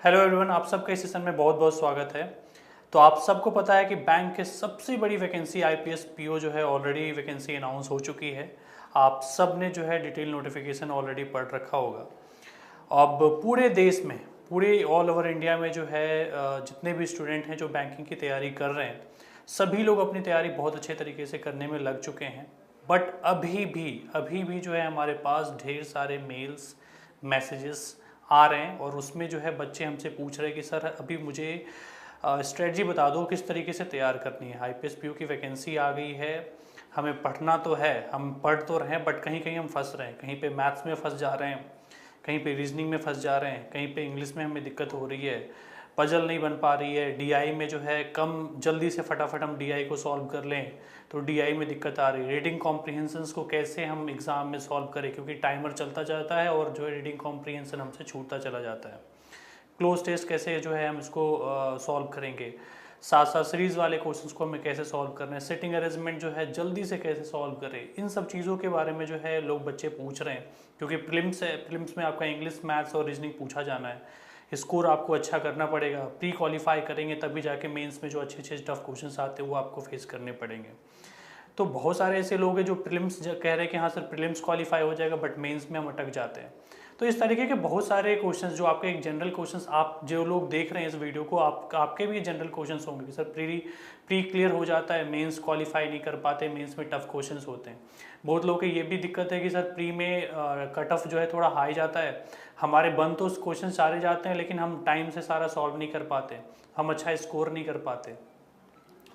Hello everyone, आप सबका इस सेशन में बहुत बहुत स्वागत है। तो आप सबको पता है कि बैंक के सबसे बड़ी वैकेंसी आईपीएस पीओ जो है ऑलरेडी वैकेंसी अनाउंस हो चुकी है। आप सब ने जो है डिटेल नोटिफिकेशन ऑलरेडी पढ़ रखा होगा। अब पूरे देश में, पूरे ऑल ओवर इंडिया में जो है जितने भी स्टूडेंट हैं जो बैंकिंग की तैयारी कर रहे हैं, सभी लोग अपनी तैयारी बहुत अच्छे तरीके से करने में लग चुके हैं। बट अभी भी जो है हमारे पास ढेर सारे मेल्स, मैसेजेस आ रहे हैं और उसमें जो है बच्चे हमसे पूछ रहे हैं कि सर अभी मुझे स्ट्रेटजी बता दो किस तरीके से तैयार करनी है। आईपीएस पीओ की वैकेंसी आ गई है, हमें पढ़ना तो है, हम पढ़ तो रहे हैं, बट कहीं कहीं हम फंस रहे हैं। कहीं पे मैथ्स में फंस जा रहे हैं, कहीं पे रीजनिंग में फंस जा रहे हैं, कहीं पे इंग्लिश में हमें दिक्कत हो रही है, पजल नहीं बन पा रही है, डीआई में जो है कम जल्दी से फटाफट हम डीआई को सॉल्व कर लें तो डीआई में दिक्कत आ रही है। रीडिंग कॉम्प्रिहेंशंस को कैसे हम एग्ज़ाम में सॉल्व करें, क्योंकि टाइमर चलता जाता है और जो है रीडिंग कॉम्प्रिहेंशन हमसे छूटता चला जाता है। क्लोज टेस्ट कैसे जो है हम इसको सॉल्व करेंगे, साथ साथ सीरीज वाले क्वेश्चंस को हमें कैसे सॉल्व करना है, सिटिंग अरेंजमेंट जो है जल्दी से कैसे सॉल्व करें, इन सब चीज़ों के बारे में जो है लोग बच्चे पूछ रहे हैं। क्योंकि प्रीलिम्स में आपका इंग्लिश, मैथ्स और रीजनिंग पूछा जाना है, स्कोर आपको अच्छा करना पड़ेगा, प्री क्वालिफाई करेंगे तभी जाके मेंस में जो अच्छे अच्छे टफ क्वेश्चंस आते हैं वो आपको फेस करने पड़ेंगे। तो बहुत सारे ऐसे लोग हैं जो प्रीलिम्स कह रहे हैं कि हाँ सर प्रीलिम्स क्वालिफाई हो जाएगा बट मेंस में हम अटक जाते हैं। तो इस तरीके के बहुत सारे क्वेश्चंस जो आपके एक जनरल क्वेश्चंस, आप जो लोग देख रहे हैं इस वीडियो को, आपके भी जनरल क्वेश्चंस होंगे कि सर प्री क्लियर हो जाता है, मेंस क्वालिफाई नहीं कर पाते, मेंस में टफ क्वेश्चंस होते हैं। बहुत लोगों की ये भी दिक्कत है कि सर प्री में कट ऑफ जो है थोड़ा हाई जाता है, हमारे बन तो क्वेश्चन सारे जाते हैं लेकिन हम टाइम से सारा सॉल्व नहीं कर पाते, हम अच्छा स्कोर नहीं कर पाते।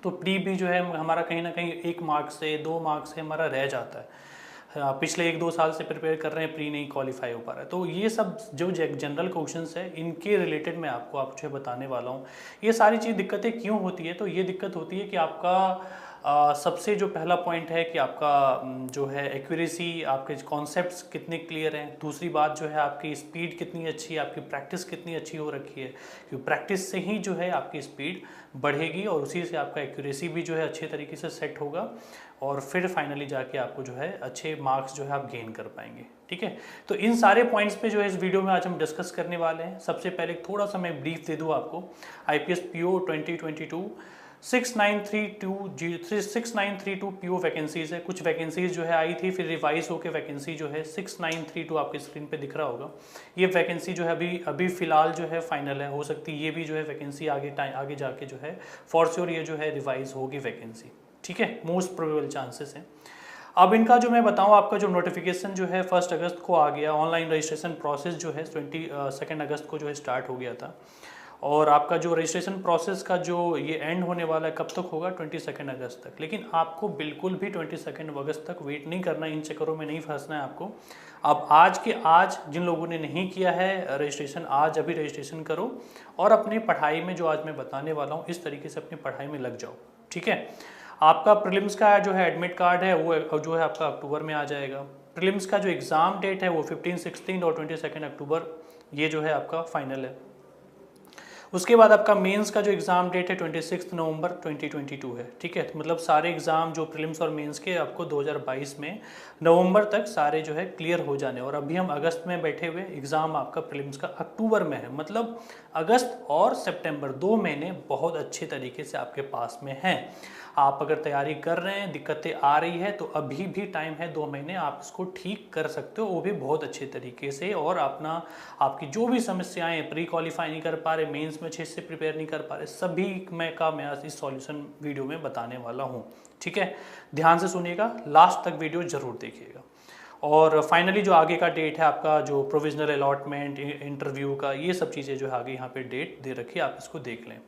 तो प्री भी जो है हमारा कहीं ना कहीं 1 मार्क्स से 2 मार्क्स से हमारा रह जाता है। पिछले 1-2 साल से प्रिपेयर कर रहे हैं, प्री नहीं क्वालिफाई हो पा रहा है। तो ये सब जो जनरल क्वेश्चंस है इनके रिलेटेड मैं आपको जो है बताने वाला हूँ। ये सारी चीज़ दिक्कतें क्यों होती है, तो ये दिक्कत होती है कि आपका सबसे जो पहला पॉइंट है कि आपका जो है एक्यूरेसी, आपके कॉन्सेप्ट्स कितने क्लियर हैं। दूसरी बात जो है आपकी स्पीड कितनी अच्छी है, आपकी प्रैक्टिस कितनी अच्छी हो रखी है, क्योंकि प्रैक्टिस से ही जो है आपकी स्पीड बढ़ेगी और उसी से आपका एक्यूरेसी भी जो है अच्छे तरीके से सेट होगा और फिर फाइनली जाके आपको जो है अच्छे मार्क्स जो है आप गेन कर पाएंगे। ठीक है, तो इन सारे पॉइंट्स पे जो है इस वीडियो में आज हम डिस्कस करने वाले हैं। सबसे पहले थोड़ा सा मैं ब्रीफ दे दूं आपको। आईपीएस पीओ 2022 6932 पीओ वैकेंसीज है। कुछ वैकेंसीज जो है आई थी, फिर रिवाइज होकर वैकेंसी जो है 6932 आपके स्क्रीन पे दिख रहा होगा। ये वैकेंसी जो है अभी फिलहाल जो है फाइनल है, हो सकती है ये भी जो है वैकेंसी आगे जाके जो है फॉर श्योर ये जो है रिवाइज होगी वैकेंसी। ठीक है, मोस्ट प्रोबेबल चांसेस हैं। अब इनका जो मैं बताऊं, आपका जो नोटिफिकेशन जो है 1 अगस्त को आ गया। ऑनलाइन रजिस्ट्रेशन प्रोसेस जो है 22 अगस्त को जो है स्टार्ट हो गया था और आपका जो रजिस्ट्रेशन प्रोसेस का जो ये एंड होने वाला है कब तक होगा, 22 अगस्त तक। लेकिन आपको बिल्कुल भी 22 अगस्त तक वेट नहीं करना, इन चक्करों में नहीं फंसना है आपको। अब आज के आज जिन लोगों ने नहीं किया है रजिस्ट्रेशन, आज अभी रजिस्ट्रेशन करो और अपनी पढ़ाई में जो आज मैं बताने वाला हूँ इस तरीके से अपनी पढ़ाई में लग जाओ। ठीक है, आपका प्रीलिम्स का जो है एडमिट कार्ड है वो जो है आपका अक्टूबर में आ जाएगा। प्रीलिम्स का जो एग्ज़ाम डेट है वो 15, 16 और 22 अक्टूबर ये जो है आपका फाइनल है। उसके बाद आपका मेंस का जो एग्ज़ाम डेट है 26 नवंबर 2022 है। ठीक है, तो मतलब सारे एग्ज़ाम जो प्रीलिम्स और मेंस के आपको 2022 में नवंबर तक सारे जो है क्लियर हो जाने, और अभी हम अगस्त में बैठे हुए, एग्ज़ाम आपका प्रीलिम्स का अक्टूबर में है। मतलब अगस्त और सितंबर 2 महीने बहुत अच्छे तरीके से आपके पास में हैं। आप अगर तैयारी कर रहे हैं, दिक्कतें आ रही है तो अभी भी टाइम है, 2 महीने आप इसको ठीक कर सकते हो, वो भी बहुत अच्छे तरीके से। और आपकी जो भी समस्याएं, प्री क्वालिफाई नहीं कर पा रहे, मेंस में अच्छे से प्रिपेयर नहीं कर पा रहे, सभी मैं आज इस सॉल्यूशन वीडियो में बताने वाला हूँ। ठीक है, ध्यान से सुनिएगा, लास्ट तक वीडियो जरूर देखिएगा। और फाइनली जो आगे का डेट है आपका, जो प्रोविजनल अलॉटमेंट, इंटरव्यू का, ये सब चीज़ें जो है आगे यहाँ पे डेट दे रखी है, आप इसको देख लें।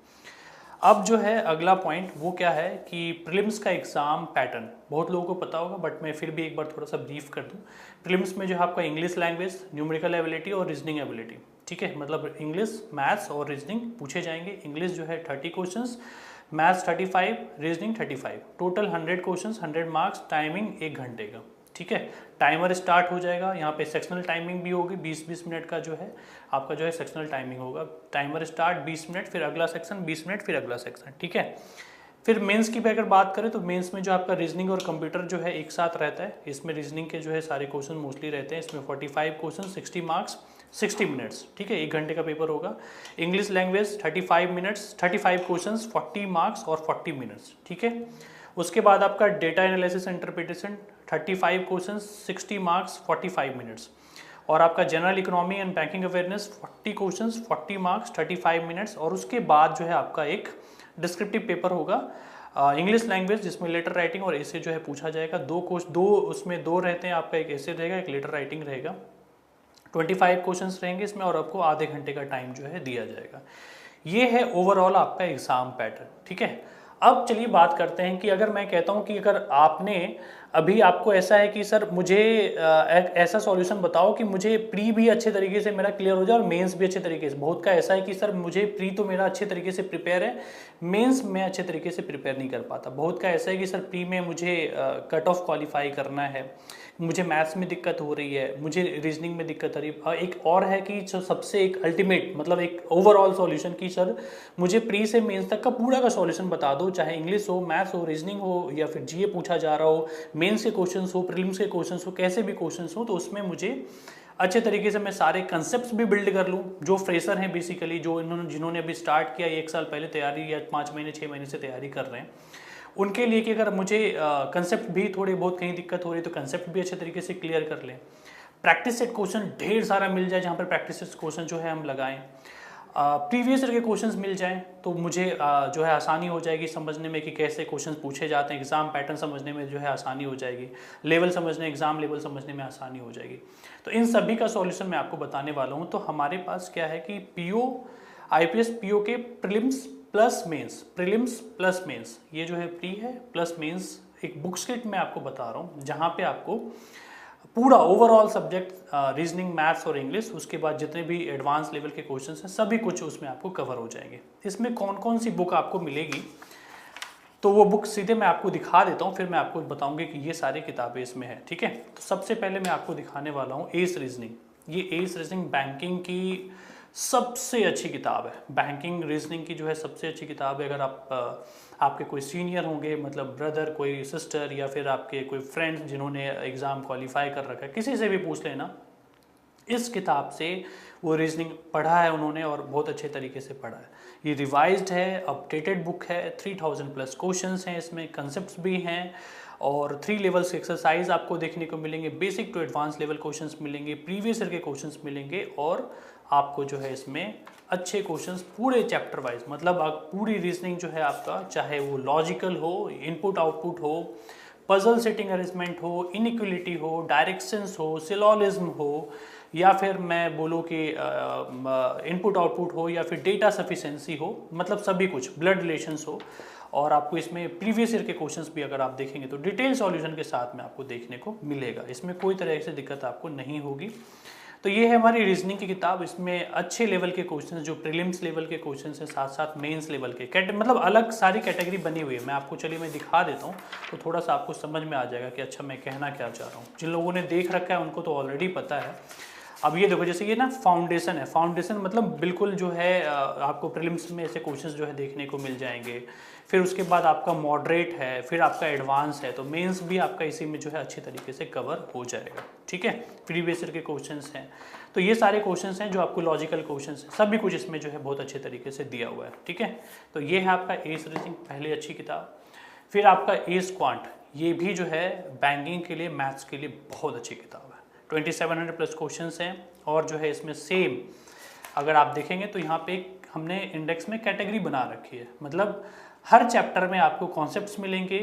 अब जो है अगला पॉइंट वो क्या है कि प्रीलिम्स का एग्ज़ाम पैटर्न बहुत लोगों को पता होगा, बट मैं फिर भी एक बार थोड़ा सा ब्रीफ कर दूं। प्रीलिम्स में जो है आपका इंग्लिश लैंग्वेज, न्यूमेरिकल एबिलिटी और रीजनिंग एबिलिटी। ठीक है, मतलब इंग्लिश, मैथ्स और रीजनिंग पूछे जाएंगे। इंग्लिश जो है 30 questions, maths 35, reasoning 35, total 100 questions, 100 marks, timing 1 घंटे का। ठीक है, टाइमर स्टार्ट हो जाएगा। यहाँ पे सेक्शनल टाइमिंग भी होगी, 20-20 मिनट का जो है आपका जो है सेक्शनल टाइमिंग होगा। टाइमर स्टार्ट 20 मिनट, फिर अगला सेक्शन 20 मिनट, फिर अगला सेक्शन। ठीक है, फिर मेंस की भी अगर बात करें तो मेंस में जो आपका रीजनिंग और कंप्यूटर जो है एक साथ रहता है। इसमें रीजनिंग के जो है सारे क्वेश्चन मोस्टली रहते हैं। इसमें 45 क्वेश्चन, 60 मार्क्स, 60 मिनट्स, ठीक है, 1 घंटे का पेपर होगा। English language 35 minutes, 35 questions, 40 marks और 40 मिनट्स, ठीक है। उसके बाद आपका data analysis interpretation 35 questions, 60 marks, 45 minutes. और आपका general economy and banking awareness 40 questions, 40 marks, 35 minutes. और उसके बाद जो है आपका एक डिस्क्रिप्टिव पेपर होगा इंग्लिश लैंग्वेज, जिसमें लेटर राइटिंग और ऐसे जो है पूछा जाएगा। दो उसमें दो रहते हैं, आपका एक ऐसे रहेगा, एक लेटर राइटिंग रहेगा। 25 क्वेश्चंस रहेंगे इसमें और आपको आधे घंटे का टाइम जो है दिया जाएगा। ये है ओवरऑल आपका एग्जाम पैटर्न, ठीक है। अब चलिए बात करते हैं कि अगर मैं कहता हूं कि अगर आपने अभी आपको ऐसा है कि सर मुझे एक ऐसा सॉल्यूशन बताओ कि मुझे प्री भी अच्छे तरीके से मेरा क्लियर हो जाए और मेंस भी अच्छे तरीके से। बहुत का ऐसा है कि सर मुझे प्री तो मेरा अच्छे तरीके से प्रिपेयर है, मेंस मैं अच्छे तरीके से प्रिपेयर नहीं कर पाता। बहुत का ऐसा है कि सर प्री में मुझे कट ऑफ क्वालिफाई करना है, मुझे मैथ्स में दिक्कत हो रही है, मुझे रीजनिंग में दिक्कत आ रही है। एक और है कि जो सबसे एक अल्टीमेट मतलब एक ओवरऑल सॉल्यूशन कि सर मुझे प्री से मेंस तक का पूरा का सॉल्यूशन बता दो, चाहे इंग्लिश हो, मैथ्स हो, रीजनिंग हो या फिर जीए पूछा जा रहा हो, मेंस के क्वेश्चंस हो, प्रीलिम्स के क्वेश्चंस हो, कैसे भी क्वेश्चंस हो, तो उसमें मुझे अच्छे तरीके से मैं सारे कंसेप्ट्स भी बिल्ड कर लूँ। जो फ्रेशर हैं बेसिकली, जो जिन्होंने अभी स्टार्ट किया 1 साल पहले तैयारी या 5 महीने 6 महीने से तैयारी कर रहे हैं, उनके लिए कि अगर मुझे कंसेप्ट भी थोड़ी बहुत कहीं दिक्कत हो रही है तो कंसेप्ट भी अच्छे तरीके से क्लियर कर लें। प्रैक्टिस सेट क्वेश्चन ढेर सारा मिल जाए, जहाँ पर प्रैक्टिस सेट क्वेश्चन जो है हम लगाएं। प्रीवियस ईयर के क्वेश्चंस मिल जाएं तो मुझे जो है आसानी हो जाएगी समझने में कि कैसे क्वेश्चंस पूछे जाते हैं। एग्जाम पैटर्न समझने में जो है आसानी हो जाएगी, लेवल समझने, एग्जाम लेवल समझने में आसानी हो जाएगी। तो इन सभी का सॉल्यूशन मैं आपको बताने वाला हूँ। तो हमारे पास क्या है कि पीओ आईपीएस पीओ के prelims plus mains, prelims plus mains, ये जो है प्री है प्लस मेंस, एक बुक सेट मैं आपको बता रहा हूँ जहाँ पे आपको पूरा ओवरऑल सब्जेक्ट रीजनिंग, मैथ्स और इंग्लिश, उसके बाद जितने भी एडवांस लेवल के क्वेश्चंस हैं सभी कुछ उसमें आपको कवर हो जाएंगे। इसमें कौन कौन सी बुक आपको मिलेगी तो वो बुक सीधे मैं आपको दिखा देता हूँ, फिर मैं आपको बताऊंगी कि ये सारी किताबें इसमें हैं, ठीक है। तो सबसे पहले मैं आपको दिखाने वाला हूँ एस रीजनिंग। ये एस रीजनिंग बैंकिंग की सबसे अच्छी किताब है, बैंकिंग रीजनिंग की जो है सबसे अच्छी किताब है। अगर आपके कोई सीनियर होंगे, मतलब ब्रदर, कोई सिस्टर या फिर आपके कोई फ्रेंड्स जिन्होंने एग्ज़ाम क्वालिफाई कर रखा है, किसी से भी पूछ लेना, इस किताब से वो रीजनिंग पढ़ा है उन्होंने और बहुत अच्छे तरीके से पढ़ा है। ये रिवाइज्ड है, अपडेटेड बुक है, 3000 प्लस क्वेश्चंस हैं इसमें, कंसेप्ट्स भी हैं और 3 लेवल्स के एक्सरसाइज आपको देखने को मिलेंगे, basic to advance level questions मिलेंगे, प्रीवियस ईयर के क्वेश्चंस मिलेंगे और आपको जो है इसमें अच्छे क्वेश्चंस पूरे चैप्टर वाइज, मतलब आप पूरी रीजनिंग जो है आपका, चाहे वो लॉजिकल हो, इनपुट आउटपुट हो, पजल सेटिंग अरेंजमेंट हो, इनइक्वलिटी हो, डायरेक्शंस हो, सिलोलिज्म हो, या फिर मैं बोलूँ कि इनपुट आउटपुट हो या फिर डेटा सफिशिएंसी हो, मतलब सभी कुछ, ब्लड रिलेशंस हो। और आपको इसमें प्रीवियस ईयर के क्वेश्चंस भी अगर आप देखेंगे तो डिटेल सॉल्यूशन के साथ में आपको देखने को मिलेगा। इसमें कोई तरह से दिक्कत आपको नहीं होगी। तो ये है हमारी रीजनिंग की किताब। इसमें अच्छे लेवल के क्वेश्चंस, जो प्रीलिम्स लेवल के क्वेश्चंस हैं, साथ साथ मेंस लेवल के मतलब अलग सारी कैटेगरी बनी हुई है। मैं आपको चलिए मैं दिखा देता हूँ तो थोड़ा सा आपको समझ में आ जाएगा कि अच्छा मैं कहना क्या चाह रहा हूँ। जिन लोगों ने देख रखा है उनको तो ऑलरेडी पता है। अब ये देखो, जैसे ये ना फाउंडेशन है, फाउंडेशन मतलब बिल्कुल जो है आपको प्रीलिम्स में ऐसे क्वेश्चंस जो है देखने को मिल जाएंगे। फिर उसके बाद आपका मॉडरेट है, फिर आपका एडवांस है, तो मेंस भी आपका इसी में जो है अच्छे तरीके से कवर हो जाएगा, ठीक है। प्रीवियस ईयर के क्वेश्चंस हैं, तो ये सारे क्वेश्चंस हैं जो आपको लॉजिकल क्वेश्चंस हैं, सभी कुछ इसमें जो है बहुत अच्छे तरीके से दिया हुआ है, ठीक है। तो ये है आपका एस रीजनिंग, पहले अच्छी किताब। फिर आपका एस क्वांट, ये भी जो है बैंकिंग के लिए, मैथ्स के लिए बहुत अच्छी किताब है। 2700 प्लस क्वेश्चंस हैं और जो है इसमें सेम अगर आप देखेंगे तो यहाँ पे हमने इंडेक्स में कैटेगरी बना रखी है, मतलब हर चैप्टर में आपको कॉन्सेप्ट्स मिलेंगे,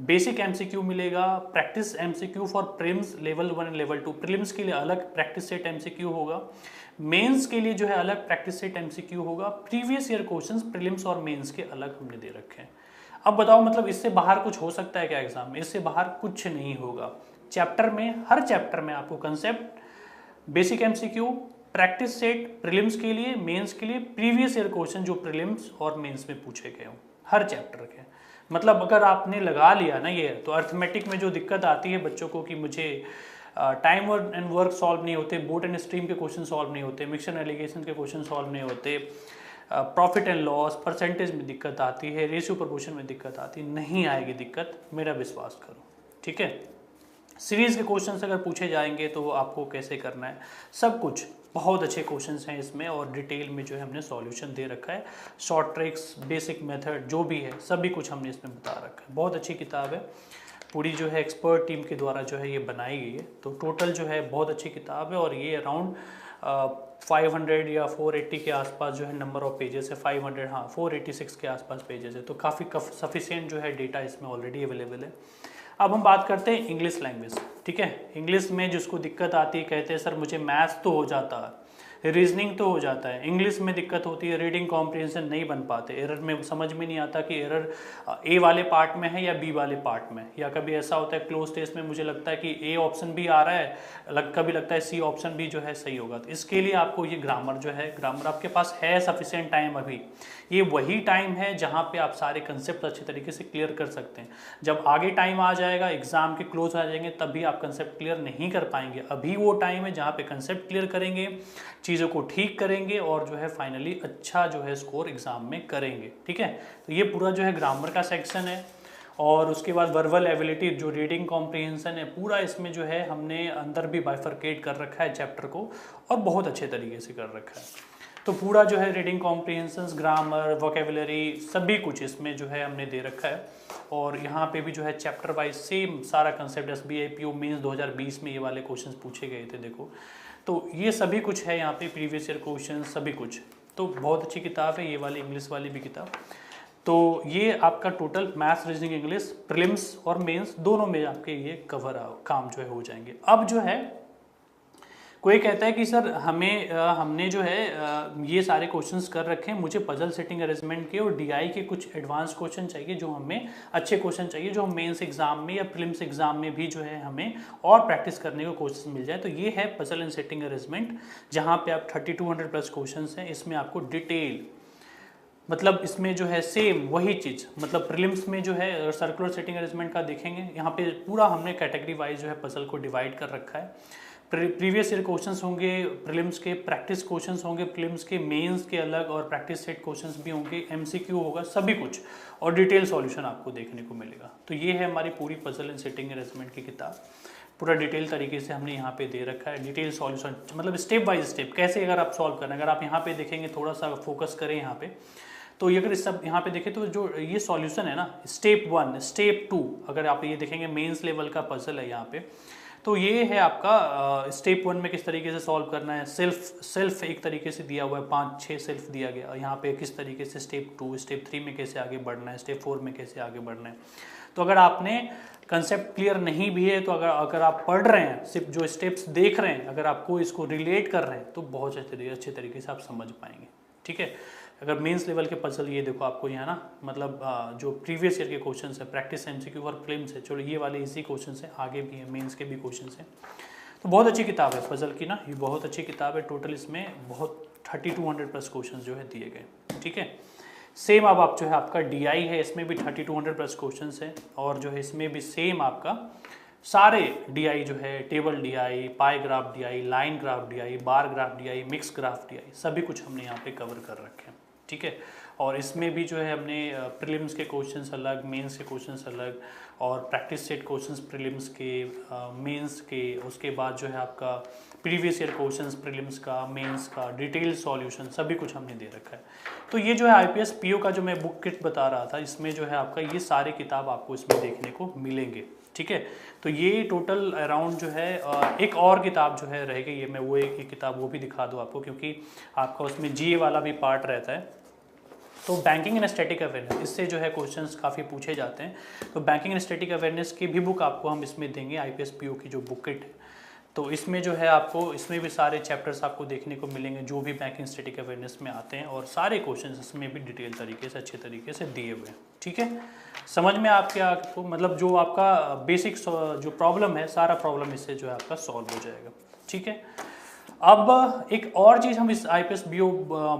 बेसिक एमसीक्यू मिलेगा, practice MCQ for prelims level 1 and level 2, prelims के लिए अलग प्रैक्टिस सेट एमसीक्यू होगा, मेंस के लिए जो है अलग प्रैक्टिस सेट एमसीक्यू होगा, प्रीवियस ईयर क्वेश्चंस प्रीलिम्स और मेंस के अलग हमने दे रखे हैं। अब बताओ, मतलब इससे बाहर कुछ हो सकता है क्या एग्जाम में? इससे बाहर कुछ नहीं होगा। चैप्टर में, हर चैप्टर में आपको concept, basic MCQ, practice set prelims के लिए, मेंस के लिए, प्रीवियस ईयर क्वेश्चन जो प्रीलिम्स और मेंस में पूछे गए हों हर चैप्टर के। मतलब अगर आपने लगा लिया ना ये, तो अर्थमेटिक में जो दिक्कत आती है बच्चों को कि मुझे टाइम एंड वर्क सॉल्व नहीं होते, बोट एंड स्ट्रीम के क्वेश्चन सॉल्व नहीं होते, मिक्सचर एलिगेशन के क्वेश्चन सॉल्व नहीं होते, प्रॉफिट एंड लॉस, परसेंटेज में दिक्कत आती है, रेशियो प्रोपोर्शन में दिक्कत आती है, नहीं आएगी दिक्कत, मेरा विश्वास करो, ठीक है। सीरीज के क्वेश्चंस अगर पूछे जाएंगे तो आपको कैसे करना है, सब कुछ बहुत अच्छे क्वेश्चंस हैं इसमें और डिटेल में जो है हमने सॉल्यूशन दे रखा है। शॉर्ट ट्रिक्स, बेसिक मेथड जो भी है सभी कुछ हमने इसमें बता रखा है। बहुत अच्छी किताब है, पूरी जो है एक्सपर्ट टीम के द्वारा जो है ये बनाई गई है। तो टोटल जो है बहुत अच्छी किताब है और ये अराउंड 500 या 480 के आसपास जो है नंबर ऑफ पेजेस है। 500 हाँ 486 के आसपास पेजेस है, तो काफ़ी सफिशिएंट जो है डेटा इसमें ऑलरेडी अवेलेबल है। अब हम बात करते हैं इंग्लिश लैंग्वेज। ठीक है, इंग्लिश में जिसको दिक्कत आती है, कहते हैं सर मुझे मैथ्स तो हो जाता है, रीजनिंग तो हो जाता है, इंग्लिश में दिक्कत होती है, रीडिंग कॉम्प्रिहेंशन नहीं बन पाते, एरर में समझ में नहीं आता कि एरर ए वाले पार्ट में है या बी वाले पार्ट में, या कभी ऐसा होता है क्लोज टेस्ट में मुझे लगता है कि ए ऑप्शन भी आ रहा है, कभी लगता है सी ऑप्शन भी जो है सही होगा। तो इसके लिए आपको ये ग्रामर जो है, ग्रामर आपके पास है सफिशिएंट टाइम अभी, ये वही टाइम है जहाँ पे आप सारे कंसेप्ट अच्छे तरीके से क्लियर कर सकते हैं। जब आगे टाइम आ जाएगा, एग्जाम के क्लोज आ जाएंगे, तब भी आप कंसेप्ट क्लियर नहीं कर पाएंगे। अभी वो टाइम है जहाँ पे कंसेप्ट क्लियर करेंगे, चीज़ों को ठीक करेंगे और जो है फाइनली अच्छा जो है स्कोर एग्जाम में करेंगे। ठीक है, तो ये पूरा जो है ग्रामर का सेक्शन है। और उसके बाद वर्बल एबिलिटी, जो रीडिंग कॉम्प्रिहेंशन है, पूरा इसमें जो है हमने अंदर भी बाइफरकेट कर रखा है चैप्टर को और बहुत अच्छे तरीके से कर रखा है। तो पूरा जो है रीडिंग कॉम्प्रिहेंशन, ग्रामर, वोकेबुलरी सभी कुछ इसमें जो है हमने दे रखा है। और यहाँ पे भी जो है चैप्टर वाइज सेम सारा कंसेप्ट, SBI PO मेंस 2020 में ये वाले क्वेश्चंस पूछे गए थे, देखो। तो ये सभी कुछ है यहाँ पे, प्रीवियस ईयर क्वेश्चन सभी कुछ। तो बहुत अच्छी किताब है ये वाली, इंग्लिश वाली भी किताब। तो ये आपका total maths, reasoning, English, prelims और मेंस दोनों में आपके ये कवर काम जो है हो जाएंगे। अब जो है कोई कहता है कि सर हमने जो है ये सारे क्वेश्चंस कर रखे हैं, मुझे पजल सेटिंग अरेंजमेंट के और DI के कुछ एडवांस क्वेश्चन चाहिए, जो हमें अच्छे क्वेश्चन चाहिए, जो हम मेंस एग्जाम में या प्रीलिम्स एग्जाम में भी जो है हमें और प्रैक्टिस करने को क्वेश्चन मिल जाए। तो ये है पजल एंड सेटिंग अरेंजमेंट, जहाँ पे आप 3200 प्लस क्वेश्चन हैं। इसमें आपको डिटेल, मतलब इसमें जो है सेम वही चीज़, मतलब प्रीलिम्स में जो है सर्कुलर सेटिंग अरेंजमेंट का देखेंगे, यहाँ पे पूरा हमने कैटेगरी वाइज जो है पजल को डिवाइड कर रखा है। प्रीवियस ईयर क्वेश्चंस होंगे प्रीलिम्स के, प्रैक्टिस क्वेश्चंस होंगे प्रीलिम्स के, मेंस के अलग, और प्रैक्टिस सेट क्वेश्चंस भी होंगे, MCQ होगा, सभी कुछ, और डिटेल सॉल्यूशन आपको देखने को मिलेगा। तो ये है हमारी पूरी पजल एंड सेटिंग अरेंजमेंट की किताब। पूरा डिटेल तरीके से हमने यहाँ पे दे रखा है, डिटेल सॉल्यूशन, मतलब स्टेप बाय स्टेप कैसे अगर आप सॉल्व करना। अगर आप यहाँ पे देखेंगे, थोड़ा सा फोकस करें यहाँ पे, तो ये अगर सब यहाँ पे देखें तो जो ये सॉल्यूशन है ना, स्टेप 1, स्टेप 2, अगर आप ये देखेंगे मेंस लेवल का पजल है यहाँ पे, तो ये है आपका स्टेप 1 में किस तरीके से सॉल्व करना है। सेल्फ एक तरीके से दिया हुआ है, 5-6 सेल्फ दिया गया यहाँ पे, किस तरीके से स्टेप 2, स्टेप 3 में कैसे आगे बढ़ना है, स्टेप 4 में कैसे आगे बढ़ना है। तो अगर आपने कंसेप्ट क्लियर नहीं भी है, तो अगर आप पढ़ रहे हैं, सिर्फ जो स्टेप्स देख रहे हैं, अगर आपको इसको रिलेट कर रहे हैं, तो बहुत अच्छे तरीके से आप समझ पाएंगे। ठीक है, अगर मेंस लेवल के पजल, ये देखो आपको यहाँ ना, मतलब जो प्रीवियस ईयर के क्वेश्चंस है, प्रैक्टिस MCQ और प्रीलिम्स है, चलो ये वाले इजी क्वेश्चंस हैं, आगे भी है मेंस के भी क्वेश्चंस हैं। तो बहुत अच्छी किताब है पजल की ना, ये बहुत अच्छी किताब है। टोटल इसमें बहुत 3200 प्लस क्वेश्चन जो है दिए गए। ठीक है, सेम अब आप जो है आपका DI है, इसमें भी 3200 प्लस क्वेश्चन है, और जो है इसमें भी सेम आपका सारे DI जो है, table DI, pie graph DI, line graph DI, bar graph DI, mix graph DI, सभी कुछ हमने यहाँ पे कवर कर रखे हैं। ठीक है, और इसमें भी जो है हमने प्रीलिम्स के क्वेश्चंस अलग, मेंस के क्वेश्चंस अलग, और प्रैक्टिस सेट क्वेश्चंस प्रीलिम्स के, मेंस के, उसके बाद जो है आपका प्रीवियस ईयर क्वेश्चंस प्रीलिम्स का, मेंस का, डिटेल सॉल्यूशन, सभी कुछ हमने दे रखा है। तो ये जो है IPS PO का जो मैं बुक किट बता रहा था, इसमें जो है आपका ये सारे किताब आपको इसमें देखने को मिलेंगे। ठीक है, तो ये टोटल अराउंड जो है एक और किताब जो है रहेगी, ये मैं वो एक किताब वो भी दिखा दूँ आपको, क्योंकि आपका उसमें GA वाला भी पार्ट रहता है। तो बैंकिंग एंड स्टैटिक अवेयरनेस, इससे जो है क्वेश्चंस काफ़ी पूछे जाते हैं। तो बैंकिंग एंड स्टैटिक अवेयरनेस की भी बुक आपको हम इसमें देंगे, IPS PO की जो बुक किट है। तो इसमें जो है आपको, इसमें भी सारे चैप्टर्स आपको देखने को मिलेंगे जो भी बैंकिंग स्टैटिक अवेयरनेस में आते हैं, और सारे क्वेश्चंस इसमें भी डिटेल तरीके से, अच्छे तरीके से दिए हुए हैं। ठीक है, समझ में आपको मतलब जो आपका बेसिक जो प्रॉब्लम है, सारा प्रॉब्लम इससे जो है आपका सॉल्व हो जाएगा। ठीक है, अब एक और चीज़ हम इस IPS PO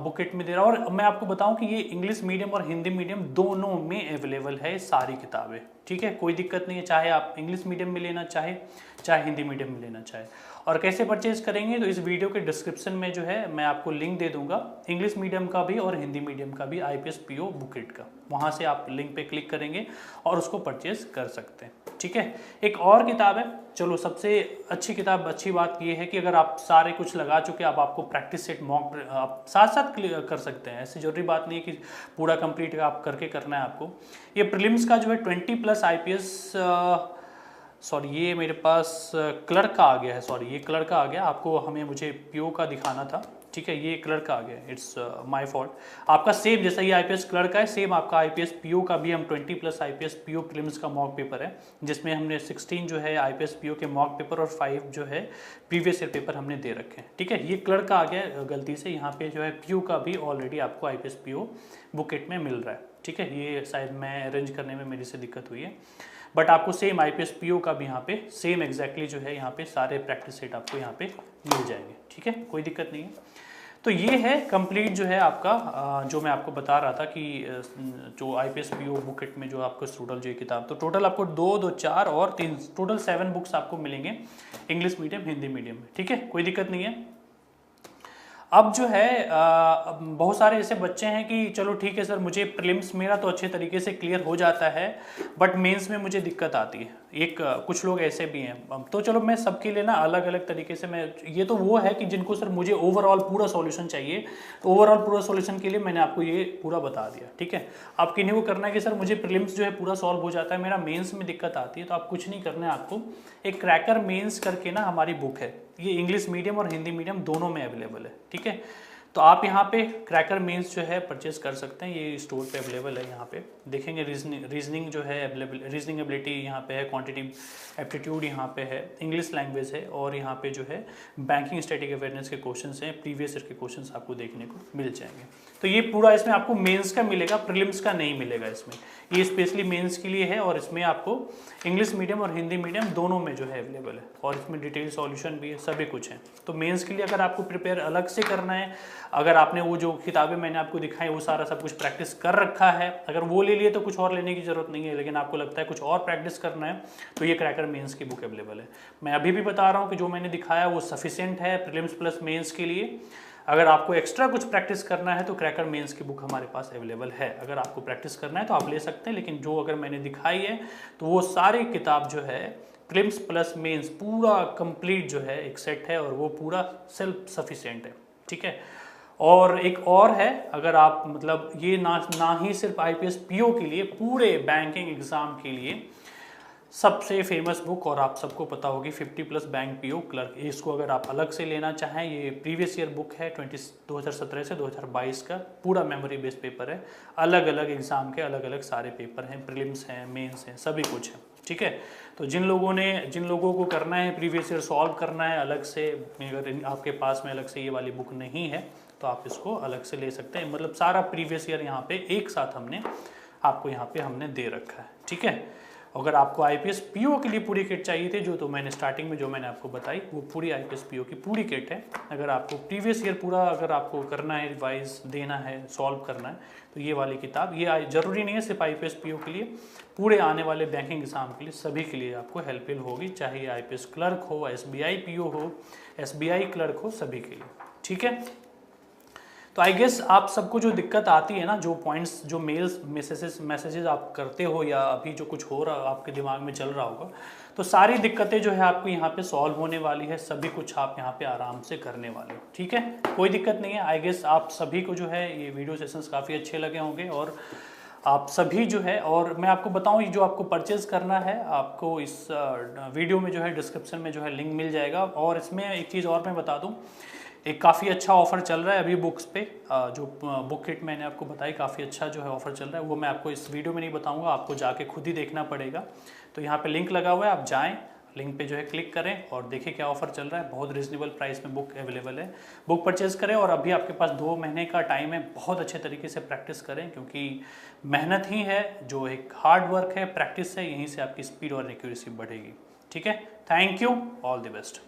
बुकेट में दे रहा हूँ, और मैं आपको बताऊं कि ये इंग्लिश मीडियम और हिंदी मीडियम दोनों में अवेलेबल है सारी किताबें। ठीक है, कोई दिक्कत नहीं है, चाहे आप इंग्लिश मीडियम में लेना चाहे हिंदी मीडियम में लेना चाहे। और कैसे परचेज करेंगे तो इस वीडियो के डिस्क्रिप्शन में जो है मैं आपको लिंक दे दूंगा, इंग्लिश मीडियम का भी और हिंदी मीडियम का भी IPS PO बुक किट का। वहाँ से आप लिंक पे क्लिक करेंगे और उसको परचेज कर सकते हैं। ठीक है, एक और किताब है, चलो सबसे अच्छी किताब, अच्छी बात ये है कि अगर आप सारे कुछ लगा चुके, अब आपको प्रैक्टिस सेट मॉक आप साथ साथ कर सकते हैं। ऐसी जरूरी बात नहीं है कि पूरा कंप्लीट आप करके करना है आपको। ये प्रीलिम्स का जो है 20+ IPS, सॉरी ये मेरे पास क्लर्क का आ गया है, सॉरी ये क्लर्क का आ गया, आपको मुझे PO का दिखाना था। ठीक है, ये क्लर्क का आ गया, इट्स माय फॉल्ट। आपका सेम जैसा ये IPS क्लर्क का है, सेम आपका IPS PO का भी हम 20+ IPS PO प्रीलिम्स का मॉक पेपर है, जिसमें हमने 16 जो है IPS PO के मॉक पेपर और 5 जो है प्रीवियस ईयर पेपर हमने दे रखे हैं। ठीक है, ये क्लर्क का आ गया गलती से, यहाँ पे जो है PO का भी ऑलरेडी आपको IPS PO बुक किट में मिल रहा है। ठीक है, ये शायद मैं अरेंज करने में मेरी से दिक्कत हुई है, बट आपको सेम IPS PO का भी यहाँ पे सेम एग्जैक्टली जो है यहाँ पे सारे प्रैक्टिस सेट आपको यहाँ पे मिल जाएंगे। ठीक है, कोई दिक्कत नहीं है। तो ये है कंप्लीट जो है आपका जो मैं आपको बता रहा था कि जो IPS PO बुक किट में जो आपको टोटल जो किताब, तो टोटल आपको 2, 4 और 3 टोटल 7 बुक्स आपको मिलेंगे इंग्लिश मीडियम हिंदी मीडियम में। ठीक है, कोई दिक्कत नहीं है। अब जो है बहुत सारे ऐसे बच्चे हैं कि चलो ठीक है सर, मुझे प्रीलिम्स मेरा तो अच्छे तरीके से क्लियर हो जाता है, बट मेंस में मुझे दिक्कत आती है। कुछ लोग ऐसे भी हैं, तो चलो मैं सबके लिए ना अलग अलग तरीके से मैं, ये तो वो है कि जिनको सर मुझे ओवरऑल पूरा सॉल्यूशन चाहिए, तो ओवरऑल पूरा सॉल्यूशन के लिए मैंने आपको ये पूरा बता दिया। ठीक है, आप किन्हीं को करना है कि सर मुझे प्रीलिम्स जो है पूरा सॉल्व हो जाता है, मेरा मेंस में दिक्कत आती है, तो आप कुछ नहीं करना है, आपको एक क्रैकर मेंस करके ना हमारी बुक है, ये इंग्लिश मीडियम और हिंदी मीडियम दोनों में अवेलेबल है। ठीक है, तो आप यहाँ पे क्रैकर मेंस जो है परचेज कर सकते हैं, ये स्टोर पे अवेलेबल है। यहाँ पे देखेंगे रीजनिंग जो है अवेलेबल, रीजनिंग एबिलिटी यहाँ पे है, क्वांटिटी एप्टीट्यूड यहाँ पे है, इंग्लिश लैंग्वेज है, और यहाँ पे जो है बैंकिंग स्टैटिक अवेयरनेस के क्वेश्चंस हैं, प्रीवियस ईयर के क्वेश्चंस आपको देखने को मिल जाएंगे। तो ये पूरा इसमें आपको मेंस का मिलेगा, प्रीलिम्स का नहीं मिलेगा इसमें, ये स्पेशली मेंस के लिए है, और इसमें आपको इंग्लिश मीडियम और हिंदी मीडियम दोनों में जो है अवेलेबल है, और इसमें डिटेल सॉल्यूशन भी है, सभी कुछ है। तो मेंस के लिए अगर आपको प्रिपेयर अलग से करना है, अगर आपने वो जो किताबें मैंने आपको दिखाई वो सारा सब कुछ प्रैक्टिस कर रखा है, अगर वो ले लिए तो कुछ और लेने की जरूरत नहीं है, लेकिन आपको लगता है कुछ और प्रैक्टिस करना है, तो ये क्रैकर मेंस की बुक अवेलेबल है। मैं अभी भी बता रहा हूँ कि जो मैंने दिखाया वो सफिशिएंट है प्रीलिम्स प्लस मेंस के लिए। अगर आपको एक्स्ट्रा कुछ प्रैक्टिस करना है तो क्रैकर मेंस की बुक हमारे पास अवेलेबल है, अगर आपको प्रैक्टिस करना है तो आप ले सकते हैं, लेकिन जो अगर मैंने दिखाई है तो वो सारी किताब जो है प्रीलिम्स प्लस मेंस पूरा कंप्लीट जो है एक सेट है, और वो पूरा सेल्फ सफिशिएंट है। ठीक है, और एक और है, अगर आप मतलब ये ना ही सिर्फ IPS PO के लिए, पूरे बैंकिंग एग्जाम के लिए सबसे फेमस बुक, और आप सबको पता होगी 50+ बैंक PO क्लर्क, इसको अगर आप अलग से लेना चाहें, ये प्रीवियस ईयर बुक है 2017 से 2022 का, पूरा मेमोरी बेस्ड पेपर है, अलग अलग एग्जाम के अलग अलग सारे पेपर हैं, प्रीलिम्स हैं, मेंस हैं, सभी कुछ है। ठीक है, तो जिन लोगों को करना है प्रीवियस ईयर सॉल्व करना है अलग से, अगर आपके पास में अलग से ये वाली बुक नहीं है तो आप इसको अलग से ले सकते हैं, मतलब सारा प्रीवियस ईयर यहाँ पे एक साथ हमने आपको यहाँ पे हमने दे रखा है। ठीक है, अगर आपको IPS PO के लिए पूरी किट चाहिए थी, जो तो मैंने स्टार्टिंग में जो मैंने आपको बताई वो पूरी IPS PO की पूरी किट है। अगर आपको प्रीवियस ईयर पूरा अगर आपको करना है, रिवाइज देना है, सॉल्व करना है, तो ये वाली किताब, ये जरूरी नहीं है सिर्फ IPS PO के लिए, पूरे आने वाले बैंकिंग एग्जाम के लिए सभी के लिए आपको हेल्पफुल होगी, चाहे IPS क्लर्क हो, SBI PO हो, SBI क्लर्क हो, सभी के लिए। ठीक है, तो आई गेस आप सबको जो दिक्कत आती है ना, जो पॉइंट्स, जो मेल्स मैसेजेस आप करते हो, या अभी जो कुछ हो रहा आपके दिमाग में चल रहा होगा, तो सारी दिक्कतें जो है आपको यहाँ पे सॉल्व होने वाली है, सभी कुछ आप यहाँ पे आराम से करने वाले हो। ठीक है, कोई दिक्कत नहीं है। आई गेस आप सभी को जो है ये वीडियो सेशंस काफ़ी अच्छे लगे होंगे, और आप सभी जो है, और मैं आपको बताऊं, ये जो आपको परचेज करना है, आपको इस वीडियो में जो है डिस्क्रिप्शन में जो है लिंक मिल जाएगा। और इसमें एक चीज़ और मैं बता दूं, एक काफ़ी अच्छा ऑफर चल रहा है अभी बुक्स पे, जो बुक किट मैंने आपको बताई, काफ़ी अच्छा जो है ऑफर चल रहा है, वो मैं आपको इस वीडियो में नहीं बताऊंगा, आपको जाके खुद ही देखना पड़ेगा। तो यहाँ पे लिंक लगा हुआ है, आप जाएं, लिंक पे जो है क्लिक करें और देखिए क्या ऑफर चल रहा है। बहुत रिजनेबल प्राइस में बुक अवेलेबल है, बुक परचेज करें, और अभी आपके पास 2 महीने का टाइम है, बहुत अच्छे तरीके से प्रैक्टिस करें, क्योंकि मेहनत ही है, जो एक हार्ड वर्क है, प्रैक्टिस है, यहीं से आपकी स्पीड और एक्यूरेसी बढ़ेगी। ठीक है, thank you, all the best.